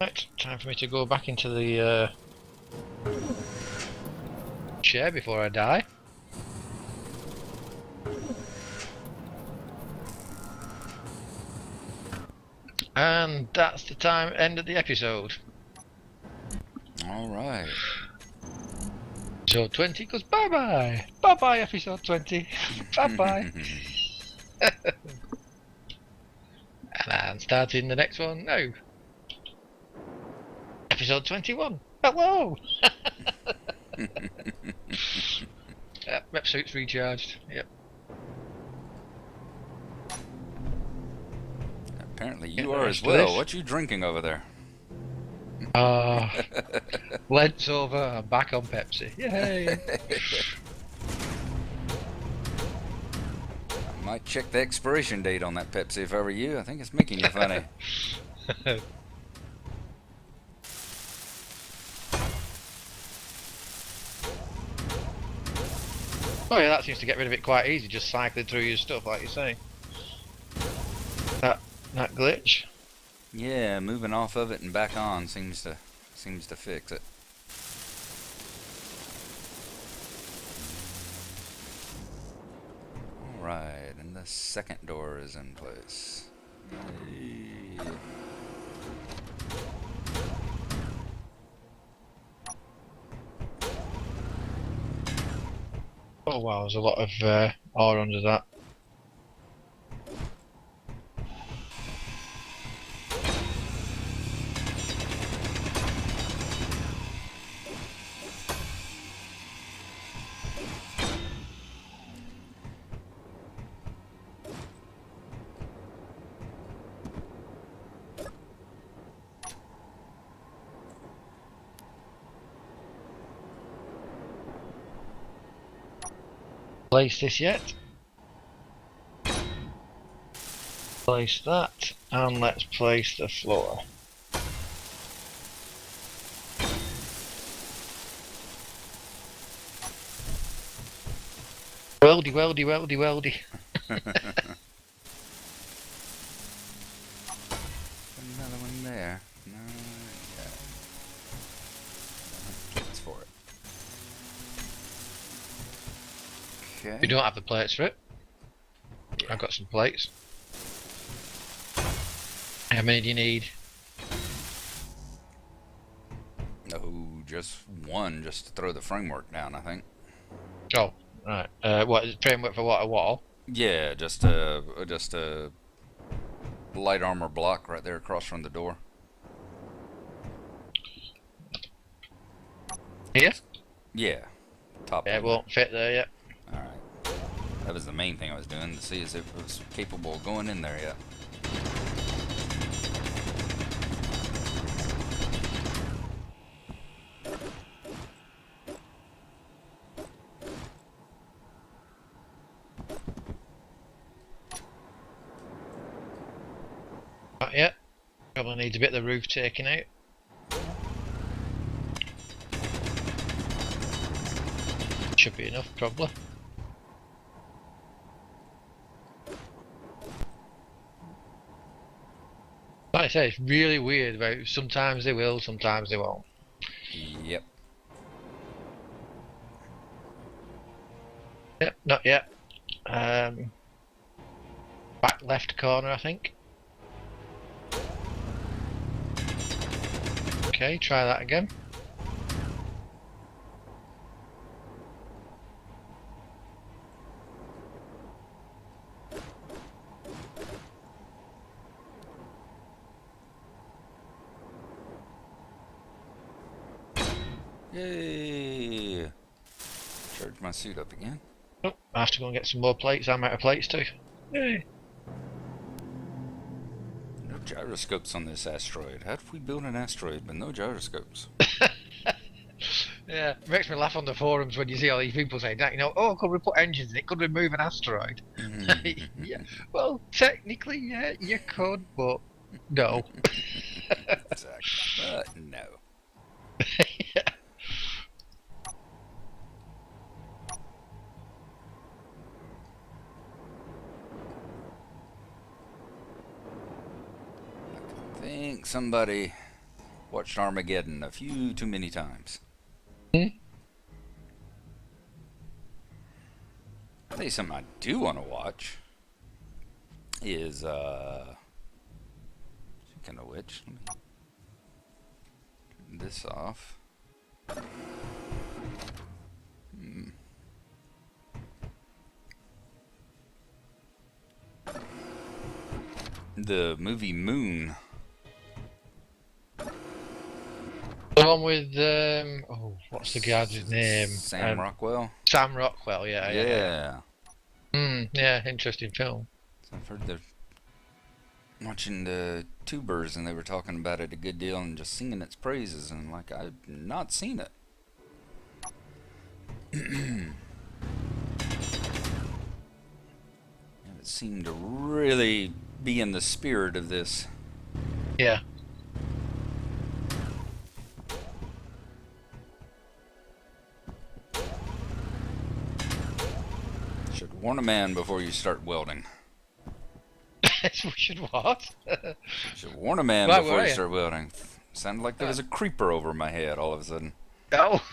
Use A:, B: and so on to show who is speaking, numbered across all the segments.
A: Right, time for me to go back into the chair before I die. And that's the end of the episode.
B: Alright.
A: Episode 20 goes bye bye. Bye bye, episode 20. Bye bye. And I'm starting the next one now. Episode 21. Hello! Rep suit's recharged. Yep.
B: Apparently you are as well. What you drinking over there?
A: Lent's over, I'm back on Pepsi. Yay!
B: I might check the expiration date on that Pepsi if I were you. I think it's making you funny.
A: Oh yeah, that seems to get rid of it quite easy, just cycling through your stuff like you say. That glitch.
B: Yeah, moving off of it and back on seems to fix it. Alright, and the second door is in place. Yay.
A: Oh wow, there's a lot of ore under that. Place this yet. Place that, and let's place the floor. Weldy, weldy, weldy, weldy.
B: Another one there. No, yeah. That's for it. Okay.
A: We don't have the plates for it. Yeah. I've got some plates. How many do you need?
B: No, just one, just to throw the framework down, I think.
A: Oh, right. What is it, framework for what? A wall?
B: Yeah, just a light armor block right there across from the door.
A: Here?
B: Yeah. Top.
A: Yeah, it won't fit there yet.
B: Alright. That was the main thing I was doing, to see if it was capable of going in there yet.
A: Not yet. Probably needs a bit of the roof taken out. Should be enough, probably. Like I say, it's really weird about sometimes they will, sometimes they won't.
B: Yep.
A: Yep, not yet. Back left corner, I think. Okay, try that again.
B: Yay! Charge my suit up again.
A: Oh, I have to go and get some more plates. I'm out of plates too. Yay!
B: No gyroscopes on this asteroid. How did we build an asteroid with no gyroscopes?
A: Yeah, it makes me laugh on the forums when you see all these people saying that, you know, oh, could we put engines in it? Could we move an asteroid? Yeah, well, technically, yeah, you could, but no.
B: Exactly. No.
A: Yeah.
B: I think somebody Watched Armageddon a few too many times.
A: Hmm?
B: I'll tell you something I do want to watch is, speaking of which, let me turn this off. The movie Moon.
A: The one with what's the guy's name?
B: Sam Rockwell.
A: Sam Rockwell. Yeah.
B: Yeah.
A: Yeah. Interesting film.
B: So I've heard they're watching the tubers and they were talking about it a good deal and just singing its praises, and like, I've not seen it. It seemed to really be in the spirit of this.
A: Yeah.
B: Should warn a man before you start welding.
A: We should what?
B: Should warn a man
A: Why
B: before
A: were
B: you
A: you?
B: start welding. Sounded like there was a creeper over my head all of a sudden.
A: Oh.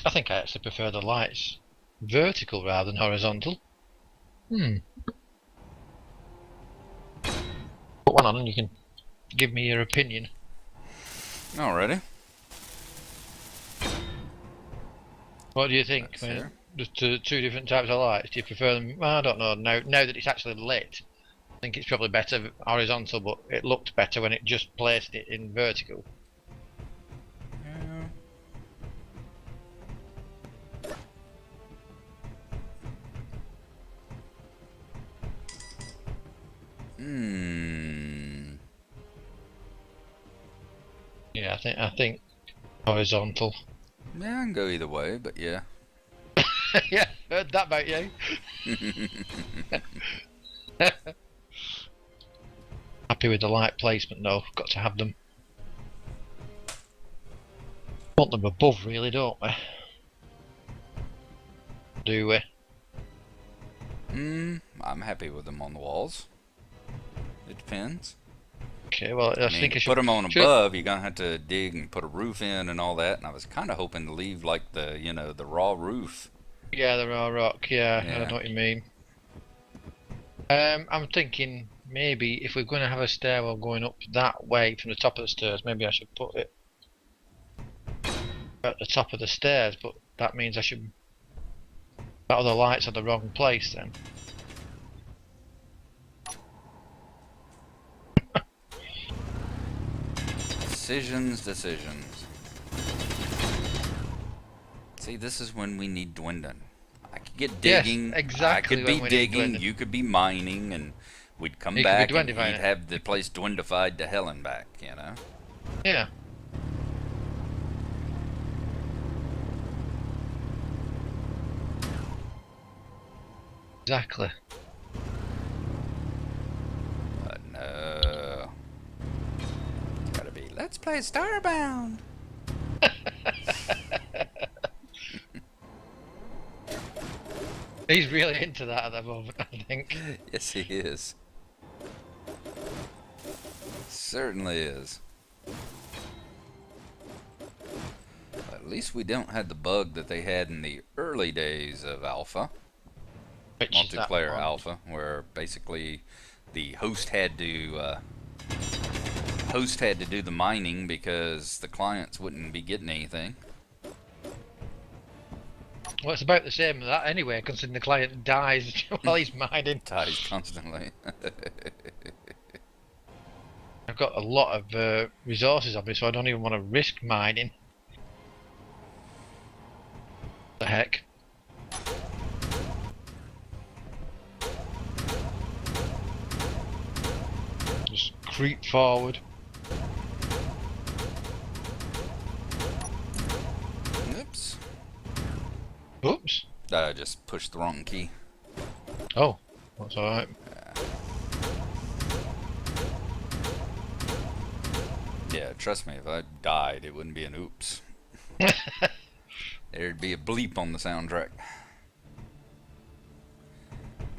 A: I think I actually prefer the lights vertical rather than horizontal. Put one on and you can give me your opinion.
B: Alrighty.
A: What do you think?
B: That's
A: I mean,
B: fair.
A: just two different types of lights. Do you prefer them? Well, I don't know. Now that it's actually lit, I think it's probably better horizontal, but it looked better when it just placed it in vertical.
B: Yeah.
A: Yeah, I think horizontal.
B: Yeah, I can go either way, but yeah.
A: Yeah, heard that about you. Happy with the light placement though. Got to have them. Want them above, really, don't we? Do we?
B: I'm happy with them on the walls. It depends.
A: Okay, well, I
B: mean,
A: think I
B: to
A: should
B: put them on
A: should-
B: above, you're gonna have to dig and put a roof in and all that. And I was kind of hoping to leave like the, the raw roof.
A: Yeah, there are rock. Yeah,
B: Yeah.
A: I know what you mean. I'm thinking maybe if we're going to have a stairwell going up that way from the top of the stairs, maybe I should put it at the top of the stairs. But that means I should. That other lights are the wrong place then.
B: Decisions. See, this is when we need Dwenden. I could get
A: Yes,
B: digging.
A: exactly
B: I could
A: when
B: be
A: we need
B: digging.
A: Dwenden.
B: You could be mining, and we'd come
A: You could be
B: back and
A: Dwendifying
B: you'd
A: it.
B: have the place Dwendified to hell and back.
A: Yeah. Exactly.
B: But no. It's gotta be. Let's play Starbound.
A: He's really into that at the moment, I think.
B: Yes, he is. Certainly is. At least we don't have the bug that they had in the early days of Alpha,
A: Which is that
B: multiplayer
A: one.
B: Alpha, where basically the host had to do the mining because the clients wouldn't be getting anything.
A: Well, it's about the same as that anyway, considering the client dies while he's mining.
B: Ties constantly.
A: I've got a lot of resources on me, so I don't even want to risk mining. The heck? Just creep forward.
B: Oops.
A: Oops.
B: I just pushed the wrong key.
A: Oh, that's all right.
B: Yeah, trust me, if I died, it wouldn't be an oops. There'd be a bleep on the soundtrack.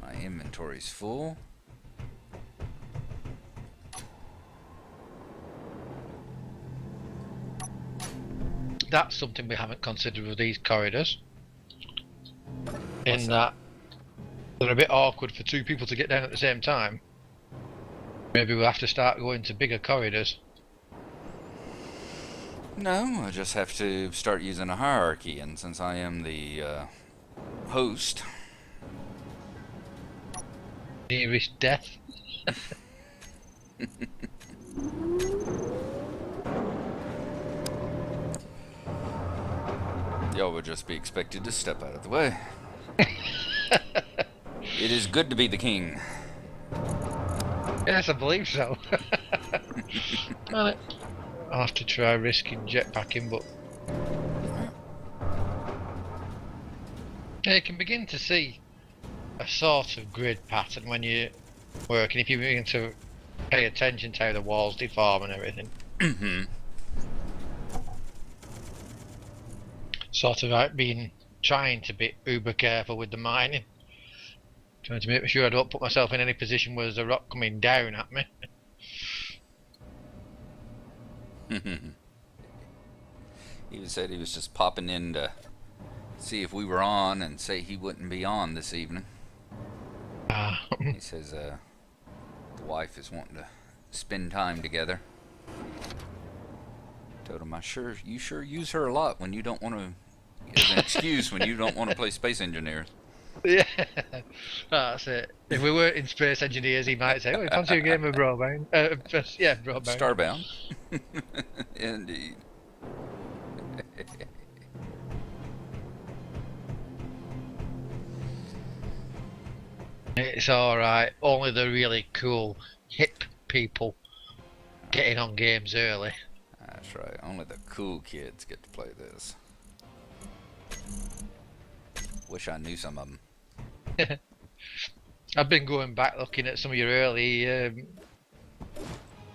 B: My inventory's full.
A: That's something we haven't considered with these corridors. In that they're a bit awkward for two people to get down at the same time. Maybe we'll have to start going to bigger corridors.
B: No, I just have to start using a hierarchy, and since I am the host...
A: Nearest death.
B: Y'all would just be expected to step out of the way. It is good to be the king.
A: Yes, I believe so. I'll have to try risking jetpacking, but yeah, you can begin to see a sort of grid pattern when you work, and if you begin to pay attention to how the walls deform and everything. Sort of like trying to be uber careful with the mining. Trying to make sure I don't put myself in any position where there's a rock coming down at me.
B: He said he was just popping in to see if we were on and say he wouldn't be on this evening. He says the wife is wanting to spend time together. Told him you sure use her a lot when you don't want to, as an excuse when you don't want to play Space Engineers.
A: Yeah, that's it. If we weren't in Space Engineers, he might say, "Oh, fancy a game of Broadbound?" Yeah, Broadbound.
B: Starbound. Indeed.
A: It's alright. Only the really cool, hip people getting on games early.
B: That's right. Only the cool kids get to play this. Wish I knew some of them.
A: I've been going back looking at some of your early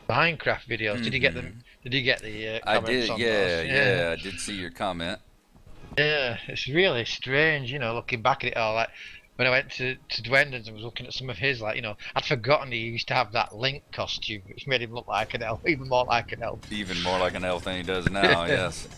A: Minecraft videos. Did you get them? Did you get the
B: I
A: comments
B: did,
A: on
B: yeah,
A: those?
B: yeah. I did see your comment.
A: Yeah, it's really strange, looking back at it all. Like when I went to Dwenden's and was looking at some of his, I'd forgotten he used to have that Link costume, which made him look like an elf, even more like an elf.
B: Even more like an elf than he does now, yes.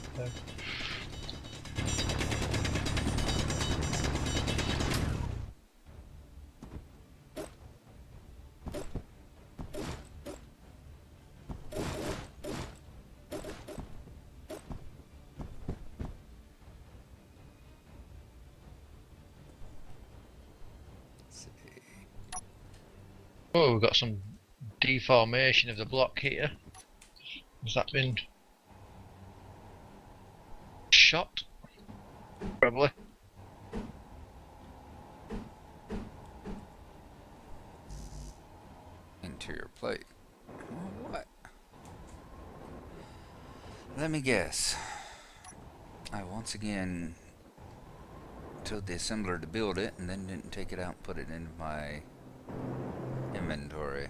A: Oh, we've got some deformation of the block here. Has that been shot? Probably.
B: Interior plate. What? Let me guess. I once again told the assembler to build it and then didn't take it out and put it into my inventory.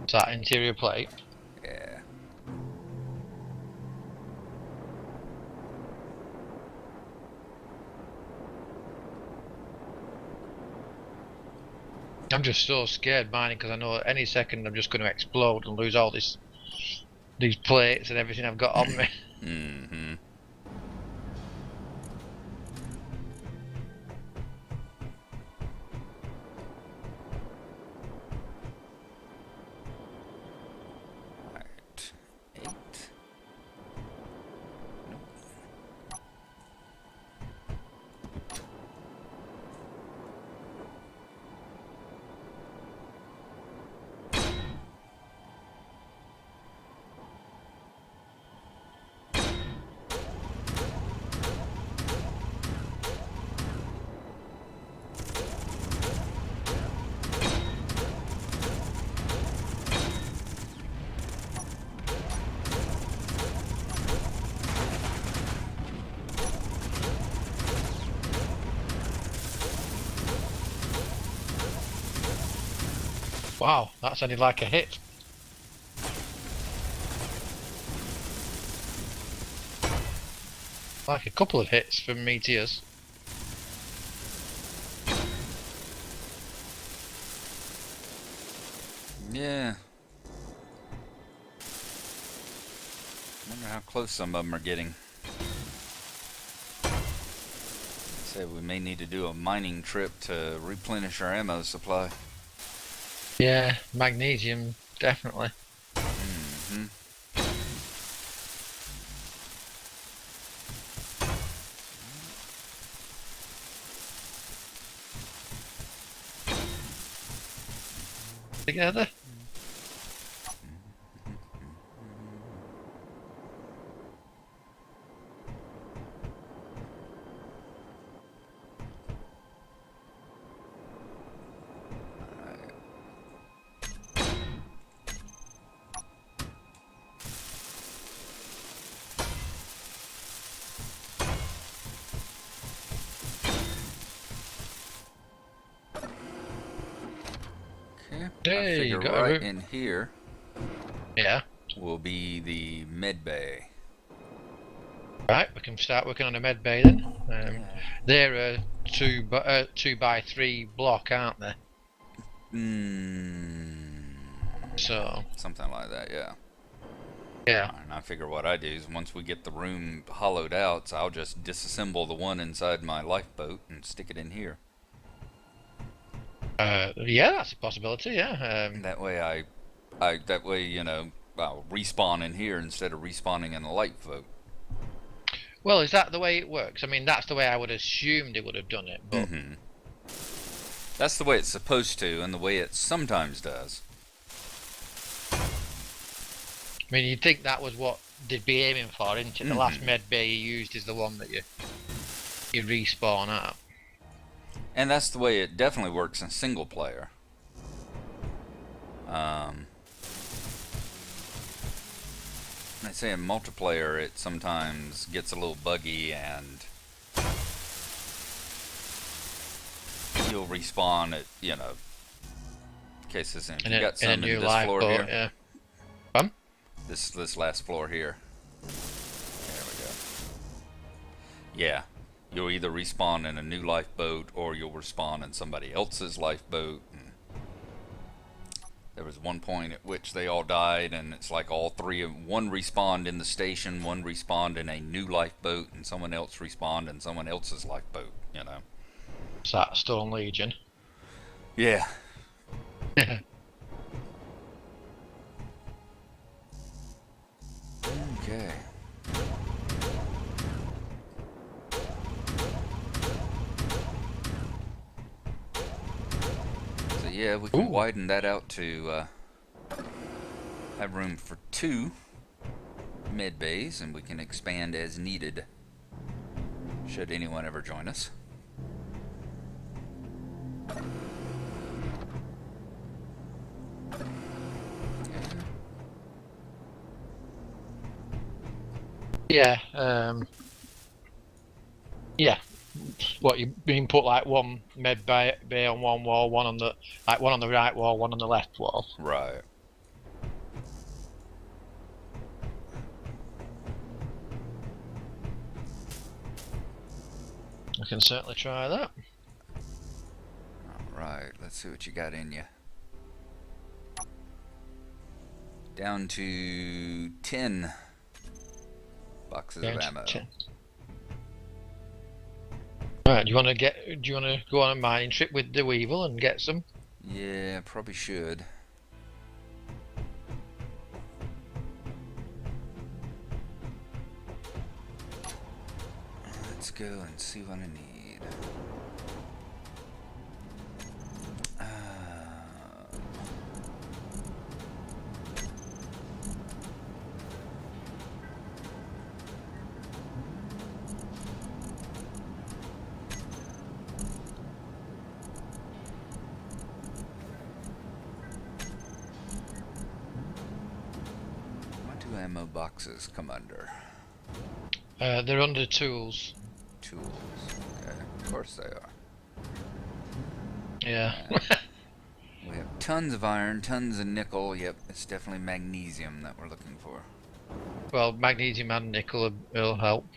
A: Is that interior plate?
B: Yeah.
A: I'm just so scared mining because I know any second I'm just going to explode and lose all these plates and everything I've got on me.
B: Mm-hmm. Right. 8.
A: Wow, that sounded like a hit. Like a couple of hits from meteors.
B: Yeah. Wonder how close some of them are getting. Say we may need to do a mining trip to replenish our ammo supply.
A: Yeah, magnesium, definitely.
B: Mm-hmm.
A: Together.
B: Okay. I
A: Hey,
B: figure
A: you got
B: right
A: a room.
B: in here
A: Yeah.
B: will be the med bay.
A: Right, we can start working on a med bay then.
B: Yeah.
A: They're a 2x3 block, aren't they? So
B: Something like that, yeah.
A: yeah.
B: And I figure what I do is once we get the room hollowed out, so I'll just disassemble the one inside my lifeboat and stick it in here.
A: Yeah, that's a possibility. Yeah.
B: That way that way, you know, I'll respawn in here instead of respawning in the lifeboat.
A: Well, is that the way it works? I mean, that's the way I would assume they would have done it, but
B: That's the way it's supposed to, and the way it sometimes does.
A: I mean, you'd think that was what they'd be aiming for, isn't it? The last med bay you used is the one that you respawn at.
B: And that's the way it definitely works in single player. I'd say in multiplayer it sometimes gets a little buggy and you'll respawn at, you know, cases in. You got some in this floor here.
A: Yeah.
B: This last floor here. There we go. Yeah. You'll either respawn in a new lifeboat or you'll respawn in somebody else's lifeboat. And there was one point at which they all died, and it's like all three of one respawned in the station, one respawned in a new lifeboat, and someone else respawned in someone else's lifeboat, you know.
A: Is that Stone Legion?
B: Yeah. Okay. So yeah, we can widen that out to have room for 2 med bays, and we can expand as needed should anyone ever join us.
A: Yeah. Yeah. What, you mean put like one med bay on one wall, one on the right wall, one on the left wall?
B: Right.
A: I can certainly try that.
B: Alright, let's see what you got in you. Down to 10 boxes of ammo.
A: 10. Right, do you want to go on a mining trip with the Weevil and get some?
B: Yeah, probably should. Let's go and see what I need. What do ammo boxes come under?
A: They're under tools.
B: Tools. Okay, of course they are.
A: Yeah.
B: We have tons of iron, tons of nickel. Yep, it's definitely magnesium that we're looking for.
A: Well, magnesium and nickel will help.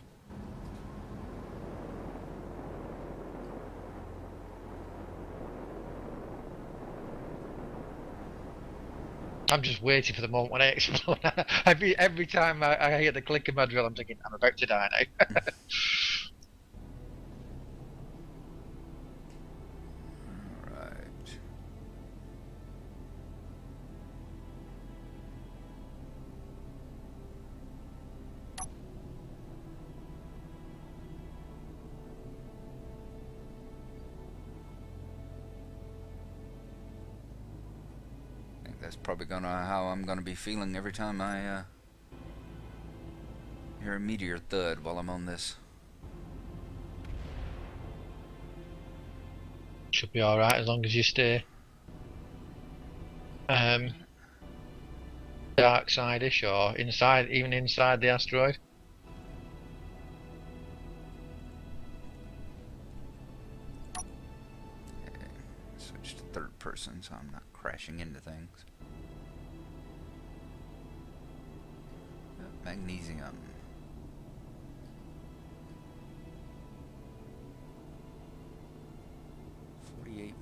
A: I'm just waiting for the moment when I explode. every time I hear the click of my drill, I'm thinking, I'm about to die now.
B: Right. I think that's probably how I'm gonna be feeling every time I hear a meteor thud while I'm on this.
A: Should be alright as long as you stay dark side-ish or inside, even inside the asteroid.
B: Okay. Switch to third person so I'm not crashing into things. Magnesium.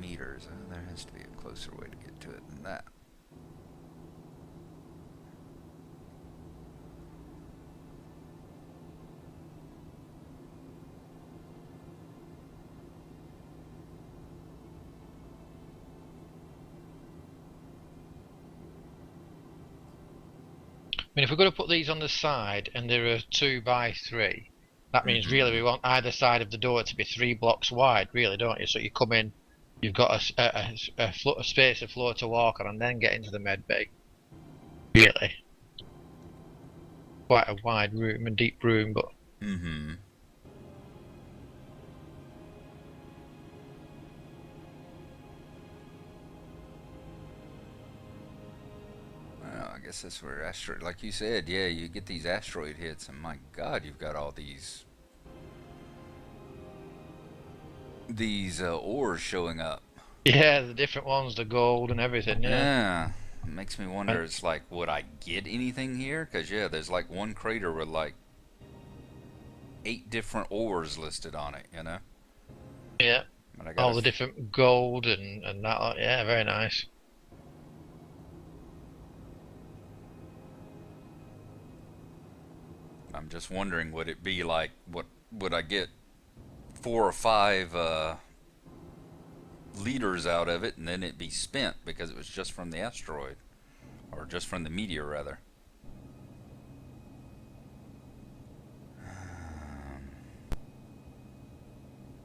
B: Meters. There has to be a closer way to get to it than that.
A: I mean, if we're going to put these on the side and there are 2 by 3, that means really we want either side of the door to be 3 blocks wide, really, don't you? So you come in, you've got a space, a floor to walk on, and then get into the med bay. Really, quite a wide room, a deep room, but.
B: Well, I guess that's where asteroid, like you said, yeah, you get these asteroid hits, and my God, you've got all these ores showing up.
A: Yeah, the different ones, the gold and everything, yeah.
B: Yeah. It makes me wonder, it's like, would I get anything here? Because, yeah, there's like one crater with like 8 different ores listed on it, you know?
A: Yeah. All the different gold and that, yeah, very nice.
B: I'm just wondering, would it be like, what would I get 4 or 5 liters out of it, and then it'd be spent because it was just from the asteroid, or just from the meteor rather.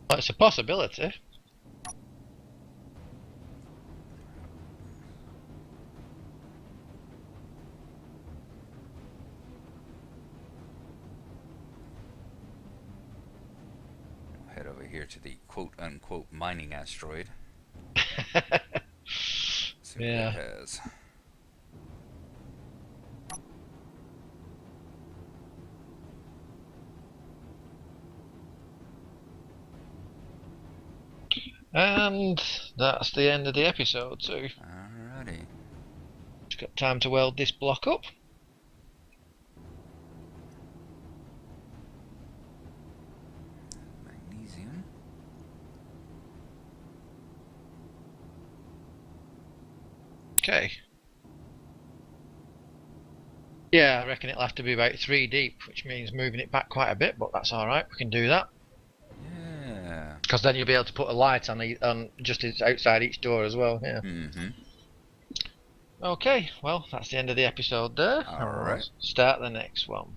A: Well, it's a possibility.
B: Head over here to the quote-unquote mining asteroid. See what it has.
A: And that's the end of the episode too.
B: Alrighty.
A: Just got time to weld this block up.
B: Magnesium.
A: Okay. Yeah, I reckon it'll have to be about 3 deep, which means moving it back quite a bit, but that's alright, we can do that.
B: Yeah.
A: Because then you'll be able to put a light on just outside each door as well, yeah. Okay, well, that's the end of the episode there.
B: Alright.
A: Start the next one.